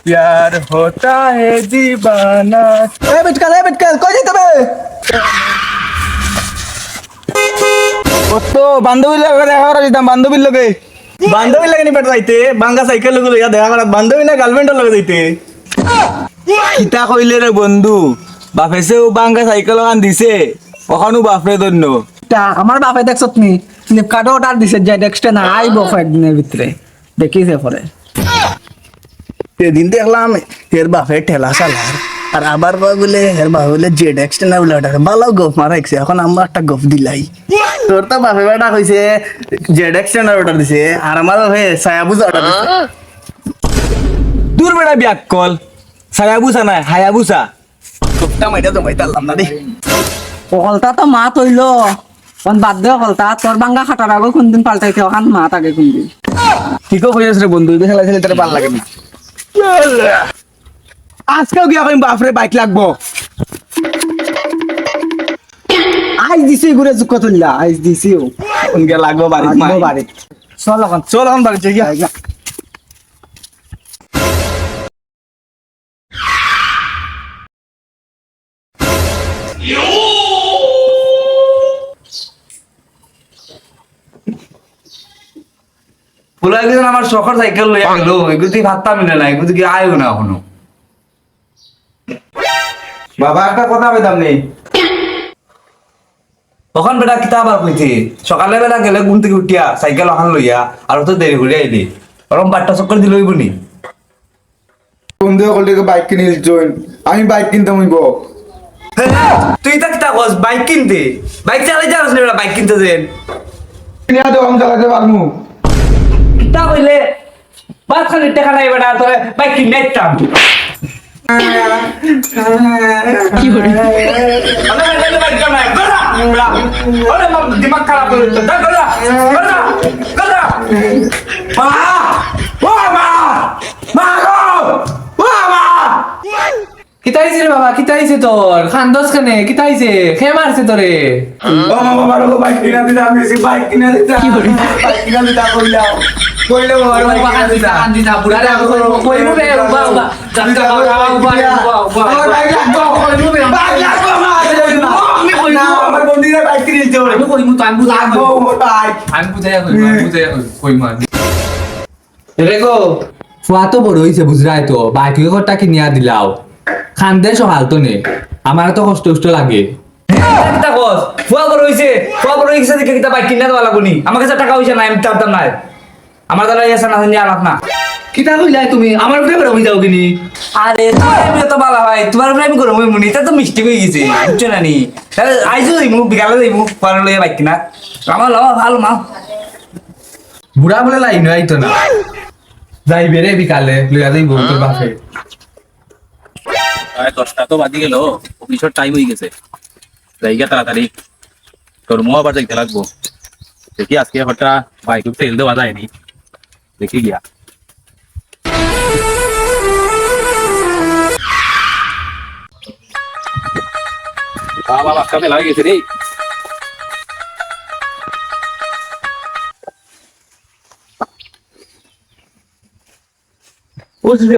प्यार होता है दीवाना। এ বিটকাল কই যাইতে হবে? কত বান্ধবীর লগে দেখা করা যেতাম, বান্ধবীর লগে নি পেট যাইতে বাঙ্গা সাইকেল লগে লইয়া দেখা করা, বান্ধবী না গার্লফ্রেন্ডের লগে যাইতে। কিতা কইলে রে বন্ধু, বাপেছেও বাঙ্গা সাইকেল ওখান দিছে, ওখানো বাপরে ধন্য। তা আমার বাপে দেখছত নি ফ্লিপকার্টে অর্ডার দিছে যে নেক্সট না আইব কয়েকদিনের ভিতরে দেখিছে পরে। সেদিন দেখলাম এর বাপে ঠেলা চালার, আর আবার কয় বলে এর বাপে বলে জেড এক্সটা না বলে ওটা ভালো গফ মারাইছে। এখন আমরা একটা গফ দিলাই, তোর তো বাপে বেটা কইছে জেড এক্সটা অর্ডার দিছে, আর আমার বাপে ছায়াবুজা অর্ডার দিছে। দূর বেটা ব্যাক কল, ছায়াবুজা না হায়াবুজা। গফটা মাইটা জমাইতাম না রে। কলতা তো মা তৈল কোন বাদ দে, কলতা তোর বাঙ্গা খাটার আগে কোনদিন পাল্টাইতে ওখান মা থাকে কোনদিন। ঠিকও কইছ রে বন্ধু, খেলা খেলে তোর ভালো লাগে না। আজকেও গিয়া কইম বাপরে বাইক লাগবো। আইস দিছি ঘুরে চুক্ক তুললা, আইস দিছিও কোন গিয়া লাগবো বাড়ি বাড়ি। চল এখন চল এখন বাড়িতে গিয়া। ফুলা একদিন আমার শখের সাইকেল লইয়া গেল, এগুলো তুই ভাবতা মিলে না, এগুলো কি আয়ও না এখনো। বাবা একটা কথা পেতাম নেই, তখন বেটা কিতা আবার কইছি সকালে বেলা গেলে ঘুম থেকে উঠিয়া সাইকেল ওখান লইয়া আর তো দেরি করে আইলি, ওরকম বাট্টা চক্কর দিল হইব নি? বন্ধু সকলকে বাইক কিনে দিচ্ছেন, আমি বাইক কিনতে হইব। তুই তা কিতা কস বাইক কিনতে? বাইক চালাই যাস না বাইক কিনতে দেন কিনে তো আমি চালাতে পারবো। কিতা কইলে বাদ খালি টাকা নাই বেটা, তোরে বাইক কিনে দিতাম। কি করে दिमाग खराब कर কিতাইছে রে বাবা, কিতাইছে তোর খানদস কানে, কিতাইছে খে মারছে তোরে? বাইক কিনা দিতা, আমি বাইক কিনা দিতা, বাইক কিনা দিতা কইলাম কইলে বাবা কান্দিতা কান্দিতা বুড়া রে কইমু রে বাবা বাবা যাত্রা বাবা বাবা বাইক লাগবো, বাইক লাগবো আমি কইনা আমার বন্ধুরা বাইক কিনে দিতে আমি কইমু তো আমি বুঝা লাগবো বাইক। আমি বুঝাইয়া কইমু রে গো ফুয়া তো বড় হইছে বুঝরাই তো, বাইক ঘরটা কিনিয়া দিলাও খান্দে সকাল তো নে, আমার তো কষ্ট কষ্ট লাগে। কিতা কস ফুয়া বড় হইছে, ফুয়া বড় হইছে দেখে কিতা বাইক কিনা দেওয়া লাগবো নি? আমার কাছে টাকা হইছে না, আমি চাপতাম না, আমার দ্বারা এসে না জানি আলাপ না। কিতা কইলাই তুমি আমার উপরে বড় হই যাও কিনি? আরে তোমার এমনি তো ভালো হয়, তোমার উপরে আমি করবো মুনি, তা তো মিষ্টি হয়ে গেছে বুঝছো না নি? আইজো যাইমু বিকালে যাইমু পরে লইয়া বাইক কিনা, আমার লওয়া ভালো মা। বুড়া বলে লাইন আইতো না, যাইবে রে বিকালে লইয়া যাইব তোর বাপে। 10টা তো বাদি গেল, অফিসের টাইম হয়ে গেছে, জায়গা তাড়াতাড়ি তোর মো আবার যাইতে লাগবো। দেখি আজকে হঠাৎ বাইক তেল দেওয়া যায়নি, দেখি গিয়া বাবা বাচ্চা ফেলা গেছে রে।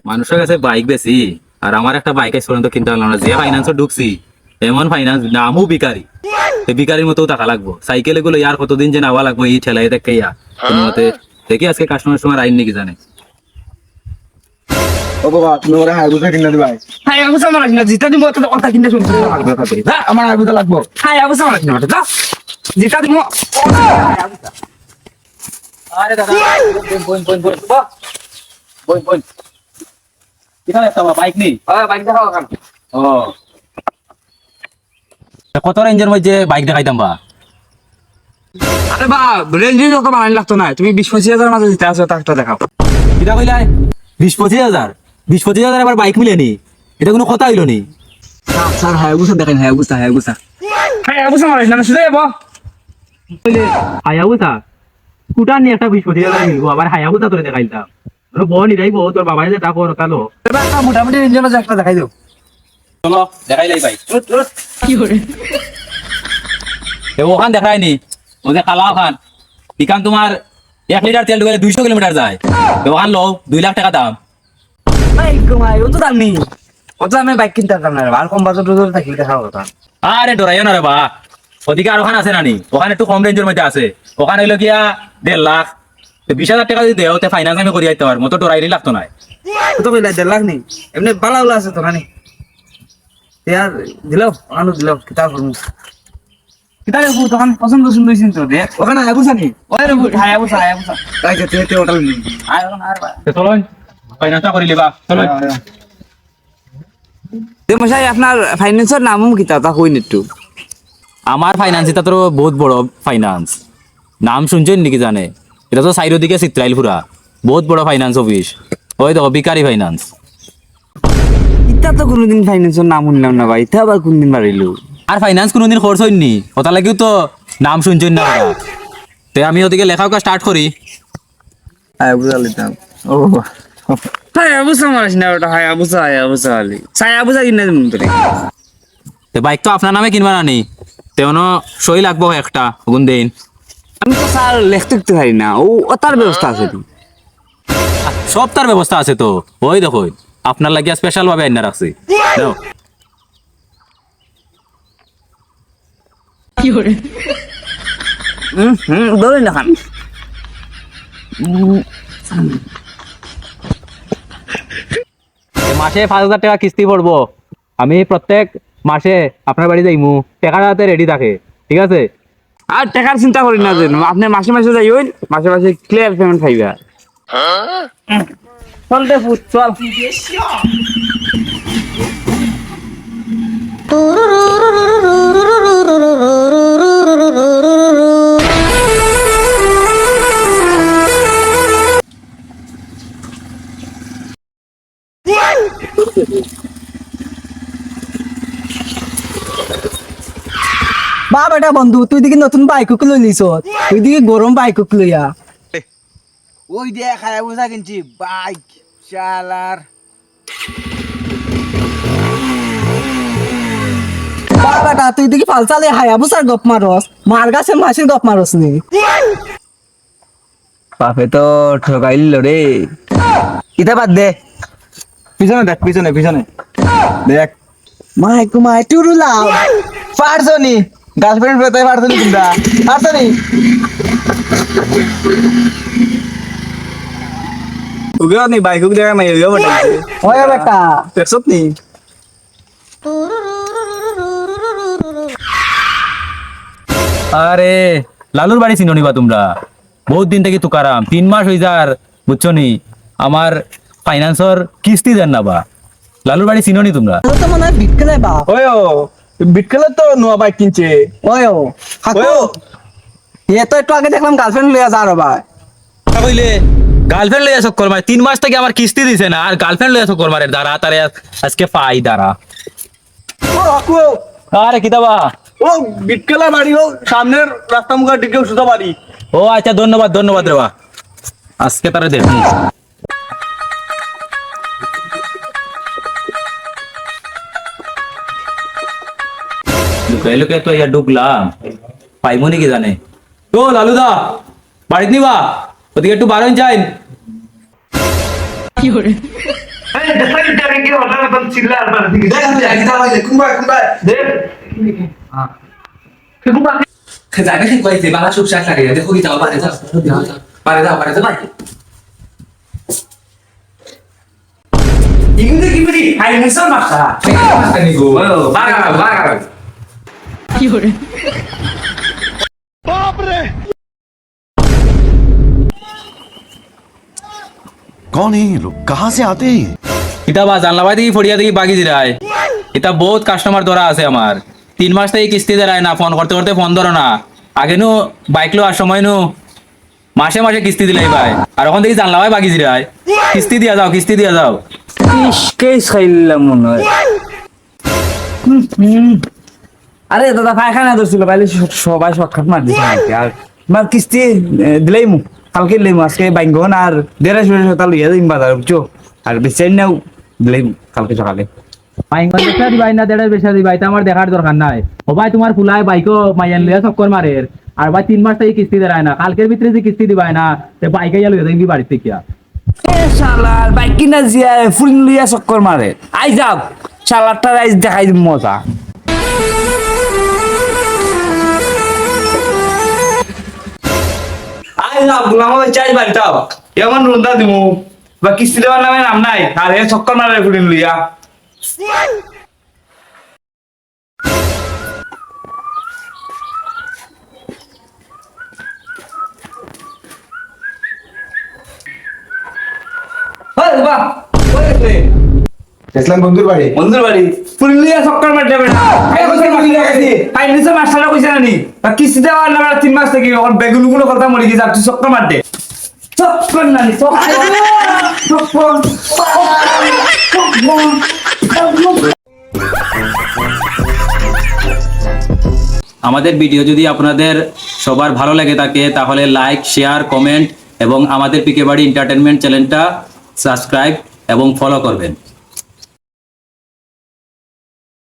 মানুষের কাছে বাইক বেশি, আর আমার একটা বাইক আছে পর্যন্ত কিনতে পারলাম না। যে ফাইন্যান্সে ঢুকছি এমন ফাইন্যান্স, নামও বিকারি, বিকারির মতো টাকা লাগবো। সাইকেল এগুলো ইয়ার কতদিন যে নেওয়া লাগবো এই ঠেলাই দেখে ইয়া কোনো মতে। দেখি আজকে কাস্টমার সময় আইন নাকি জানে। ও বাবা তুমি ওরা হাইবুটা কিনে দিবাই। হ্যাঁ আমি সামনে রাখি না, জিতা দিব তো কথা কিনতে শুনতে লাগবে। আমার হাইবুটা লাগবো। হ্যাঁ আমি সামনে রাখি না, জিতা দিব। আরে দাদা বোন কিখানে একটা বাইক নেই? বাইক দেখাও কেন? ও কত রেঞ্জের মধ্যে বাইক দেখাইতাম বা? আরে বা রেঞ্জ যত বানাই লাগতো না, তুমি 20-25 হাজার মাঝে জিতে আসো, একটা দেখাও। কিটা কইলাই 20-25 হাজার? 20-25 হাজার আবার বাইক মিলেনি, এটা কোনো কথা হইলো নি? স্যার হায়াবুসা দেখেন, হায়াবুসা হায়াবুসা হ্যাঁ আমি সামনে রাখি না, শুধু যাবো হায়াবুসা স্কুটার নিয়ে একটা 20-25 হাজার মিলবো, আবার হায়াবুসা তোরে দেখাইতাম। বনি রাইব তোর বাবাই যে টাকা ওর কালো। মোটামুটি রেঞ্জের মাঝে একটা দেখাই দাও। চলো দেখাইলাই বাইক। কি করে ওখান দেখায়নি, ওদের খালা খান ইখান তোমার 1 লিটার তেল ঢুকাইলে 200 কিলোমিটার যায় ওখান লো 2 লাখ টাকা দাম ভাই ঘুমাই ও তো দাম নেই ও তো আমি বাইক কিনতে পারতাম না আর কম বাজেট থাকলে দেখার কথা আরে ডরাইও না রে বা ওদিকে আর ওখানে আছে নানি ওখানে একটু কম রেঞ্জের মধ্যে আছে ওখানে হইলো গিয়া 1.5 লাখ 20,000 টাকা যদি দেও তে ফাইনান্স আমি করি আইতে পার মতো ডরাইলি লাগতো না তো কইলা 1.5 লাখ নেই এমনি বালাউলা আছে তো নানি ইয়ার দিলাও আনো দিলাও কিতাব করুন কিতাব এর দোকান পছন্দ সুন্দর হইছেন তো দে ওখানে আবুসা নি ওই রে আবুসা তাই যে তে হোটেল নি আয় ওখানে আর বা তো চলো ফাইনান্সটা করি লিবা চলো তে মশাই আপনার ফাইন্যান্সের নাম কিতা তা কই নিটু আমার ফাইনান্স এটা তো বহুত বড় ফাইনান্স নাম শুনছেন নাকি জানে এটা তো সাইডের দিকে চিত্রাইল পুরা বহুত বড় ফাইনান্স অফিস ওই দেখো বিকারি ফাইনান্স ইতা তো কোনদিন ফাইন্যান্সের নাম শুনলাম না ভাই তা আবার কোনদিন বাড়িলো আর ফাইনান্স কোনোদিন খরচ হয়নি ওটা লাগিও তো নাম শুনছেন না ওরা। তে আমি ওদিকে লেখাপড়া স্টার্ট করি আয় বুঝা লিতাম ও হাই আবুসা মারিস না ওটা হাই আবুসা আলি সাই আবুসা কিনে দিন তোরে তে বাইক তো আপনার নামে কিনবা নানি তেমন সই লাগবো একটা গুন দিন আমি তো স্যার লিখতে পারি না ও তার ব্যবস্থা আছে তো সব তার ব্যবস্থা আছে তো ওই দেখো আপনার লাগিয়া স্পেশাল ভাবে আইনা রাখছি নাও। ধরে না খান এ মাসে 5,000 টাকা কিস্তি পড়বো আমি প্রত্যেক মাসে আপনার বাড়ি যাইমু টাকাটা হাতে রেডি থাকে ঠিক আছে আর টাকার চিন্তা করি না যেন আপনি মাসে মাসে যাই হইন মাসে মাসে ক্লিয়ার পেমেন্ট পাইবা চল দে ফুট চল বা বেটা বন্ধু তুই দিকে নতুন বাইক লই লিছ তুই দিকে গরম বাইক লইয়া ওই দিয়ে খায়া বুঝা কিনছি বাইক চালার বা বেটা তুই দিকে ফালসালে হায়া বুসার গপ মারস মার গাছে মাসির গপ মারস নি বাপে তো ঠকাইল রে ইতা বাদ দে পিছনে দেখ পিছনে দেখ মাই টুরুলা পারছনি গার্লফ্রেন্ড পেতে পারছনি তোমরা পারছনি উগেও নি বাইক উগ দেখা নাই উগেও বটে ওই বেটা দেখছত নি আরে লালুর বাড়ি চিনো নিবা তোমরা বহুত দিন থেকে তুকারাম 3 মাস হই যার বুঝছো নি আমার ফাইনান্সর কিস্তি দেন না বা লালুর বাড়ি চিনো নি তোমরা তো মনে হয় বিটকেলে বা ওয়ো বিটকেলে তো নোয়া বাইক কিনছে ওই ও হাকু ওয়ো এ তো একটু আগে দেখলাম গার্লফ্রেন্ড লইয়া যা রে ভাই কইলে গার্লফ্রেন্ড লইয়া চক্কর মারে 3 মাস থেকে আমার কিস্তি দিছে না আর গার্লফ্রেন্ড লইয়া চক্কর মারে দাঁড়া তারে আজকে পাই দাঁড়া ও হাকু আরে কিতাবা ও বিটকেলা বাড়ি ও সামনের রাস্তা মুখের দিকে সুতা বাড়ি ও আচ্ছা ধন্যবাদ রে বা আজকে তারে দেখুন লুকাই তো ইয়া ঢুকলাম পাইমো নাকি জানে তো লালুদা বাড়িতে নিবা ওদিকে একটু বারণ চাই জায়গা ঠিক পাইছে বালা চুপ চাক লাগে দেখো কি যাও পারে যাও পারে যাও ইংরেজি কি বলি ফাইন্যান্সাল মাস্টার মাস্টার নি গো বাগা कौन है ये लोग कहाँ से आते हैं? ইতা বা জানলা বাই দিকে ফড়িয়া দিকে বাগি দিরায় এটা বহুত কাস্টমার ধরা আছে আমার 3 মাস থেকে কিস্তি দেয় না ফোন করতে করতে ফোন ধরো না আগে নু বাইক লো আর সময় নু মাসে মাসে কিস্তি দিলাই ভাই আর ওখান থেকে জানলা ভাই বাগি দিরায় কিস্তি দিয়া যাও ইস কেস খাইলাম মনে হয় আরে দাদা পায়খানা ধরছিল বাইলে সবাই শর্টকাট মার দিছে আমাকে আর মার কিস্তি দিলেই মু কালকে দিলেই আজকে বাইঙ্গন আর 150 টাকা লইয়া দিন বাজার বুঝছো আর বেশি নাও দিলেই কালকে সকালে মাইঙ্গন বেচা দিবাই না দেড় বেচা দিবাই তা আমার দেখার দরকার নাই ও ভাই তোমার ফুলায় বাইকও মাইয়ান লইয়া চক্কর মারে আর ভাই 3 মাস থেকে কিস্তি দেয় না, কালকের ভিতরে যে কিস্তি দিবাই না তে বাইকে গেল দেখবি বাড়ি থেকে। এ শালার বাইক কিনা জিয়া ফুল লইয়া চক্কর মারে। আই যাও শালারটার আইজ দেখাই দিম মজা। আই যাও গুলাম ভাই চাই বাড়িটাও এমন রুন্দা দিমু বা কিস্তি দেওয়ার নামে নাম নাই আর এ চক্কর মারে ফুল লইয়া। ওই বাবা ওই রে গেছিলাম বন্ধুর বাড়ি। বন্ধুর বাড়ি পুরুলিয়া চক্কর মারতে হবে না তাই নিচে মাস্টাররা কইছে নানি বা কিস্তি দেওয়ার না 3 মাস থেকে এখন বেগুন গুলো কথা মরে গেছে তুই চক্কর মারতে চক্কর নানি চক্কর আমাদের ভিডিও যদি আপনাদের সবার ভালো লাগে থাকে তাহলে লাইক, শেয়ার, কমেন্ট এবং আমাদের পিকে বাড়ি এন্টারটেনমেন্ট চ্যানেলটা সাবস্ক্রাইব এবং ফলো করবেন।